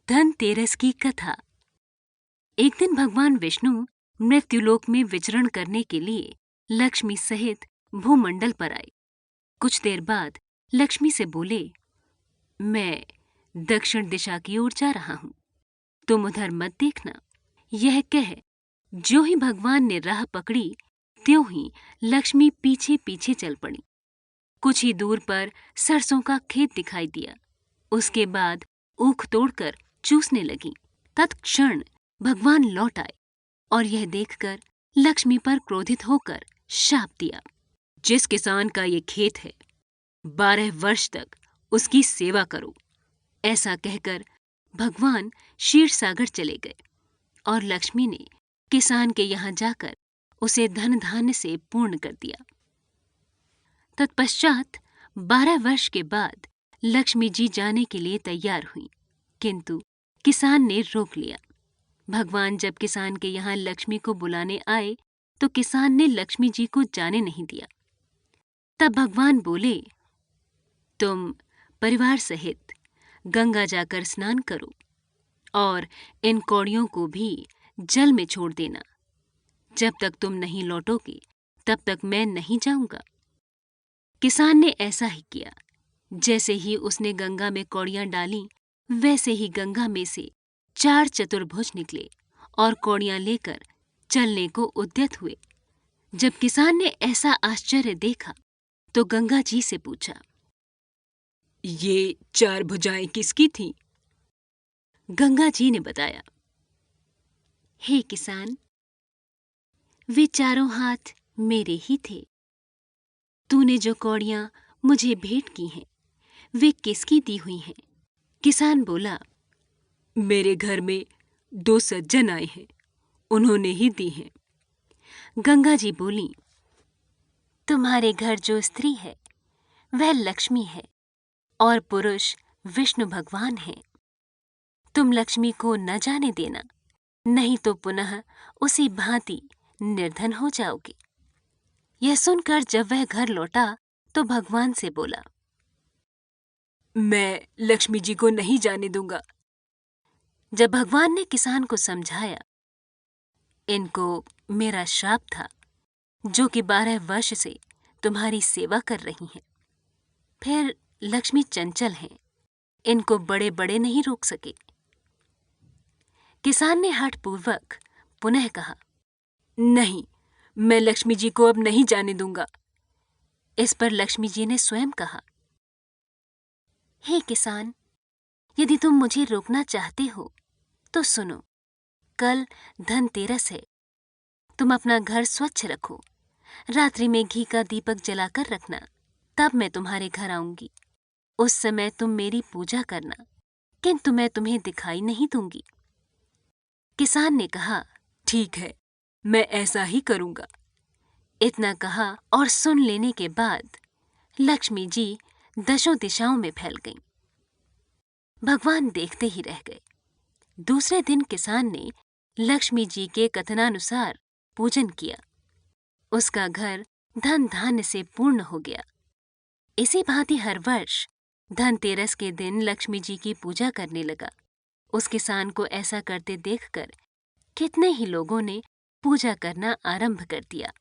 धनतेरस की कथा। एक दिन भगवान विष्णु मृत्युलोक में विचरण करने के लिए लक्ष्मी सहित भूमंडल पर आए। कुछ देर बाद लक्ष्मी से बोले, मैं दक्षिण दिशा की ओर जा रहा हूं, तुम उधर मत देखना। यह कह जो ही भगवान ने राह पकड़ी, त्यों ही लक्ष्मी पीछे पीछे चल पड़ी। कुछ ही दूर पर सरसों का खेत दिखाई दिया। उसके बाद ऊख तोड़कर चूसने लगी। तत्क्षण भगवान लौट आए और यह देखकर लक्ष्मी पर क्रोधित होकर शाप दिया, जिस किसान का ये खेत है 12 वर्ष तक उसकी सेवा करो। ऐसा कहकर भगवान क्षीर सागर चले गए और लक्ष्मी ने किसान के यहाँ जाकर उसे धन धान्य से पूर्ण कर दिया। तत्पश्चात 12 वर्ष के बाद लक्ष्मी जी जाने के लिए तैयार हुई, किंतु किसान ने रोक लिया। भगवान जब किसान के यहाँ लक्ष्मी को बुलाने आए तो किसान ने लक्ष्मी जी को जाने नहीं दिया। तब भगवान बोले, तुम परिवार सहित गंगा जाकर स्नान करो और इन कौड़ियों को भी जल में छोड़ देना। जब तक तुम नहीं लौटोगे तब तक मैं नहीं जाऊंगा। किसान ने ऐसा ही किया। जैसे ही उसने गंगा में कौड़ियां डाली, वैसे ही गंगा में से 4 चतुर्भुज निकले और कौड़ियां लेकर चलने को उद्यत हुए। जब किसान ने ऐसा आश्चर्य देखा तो गंगा जी से पूछा, ये 4 भुजाएं किसकी थीं? गंगा जी ने बताया, हे किसान, वे चारों हाथ मेरे ही थे। तूने जो कौड़ियां मुझे भेंट की हैं, वे किसकी दी हुई हैं? किसान बोला, मेरे घर में 2 सज्जन आए हैं, उन्होंने ही दी हैं। गंगा जी बोली, तुम्हारे घर जो स्त्री है वह लक्ष्मी है और पुरुष विष्णु भगवान हैं। तुम लक्ष्मी को न जाने देना, नहीं तो पुनः उसी भांति निर्धन हो जाओगे। यह सुनकर जब वह घर लौटा तो भगवान से बोला, मैं लक्ष्मी जी को नहीं जाने दूंगा। जब भगवान ने किसान को समझाया, इनको मेरा श्राप था जो कि 12 वर्ष से तुम्हारी सेवा कर रही हैं। फिर लक्ष्मी चंचल हैं, इनको बड़े बड़े नहीं रोक सके। किसान ने हठपूर्वक पुनः कहा, नहीं, मैं लक्ष्मी जी को अब नहीं जाने दूंगा। इस पर लक्ष्मी जी ने स्वयं कहा, हे किसान, यदि तुम मुझे रोकना चाहते हो तो सुनो, कल धनतेरस है। तुम अपना घर स्वच्छ रखो, रात्रि में घी का दीपक जलाकर रखना, तब मैं तुम्हारे घर आऊंगी। उस समय तुम मेरी पूजा करना, किंतु मैं तुम्हें दिखाई नहीं दूंगी। किसान ने कहा, ठीक है, मैं ऐसा ही करूंगा। इतना कहा और सुन लेने के बाद लक्ष्मी जी 10 दिशाओं में फैल गईं। भगवान देखते ही रह गए। दूसरे दिन किसान ने लक्ष्मी जी के कथनानुसार पूजन किया। उसका घर धन धान्य से पूर्ण हो गया। इसी भांति हर वर्ष धनतेरस के दिन लक्ष्मी जी की पूजा करने लगा। उस किसान को ऐसा करते देखकर कितने ही लोगों ने पूजा करना आरंभ कर दिया।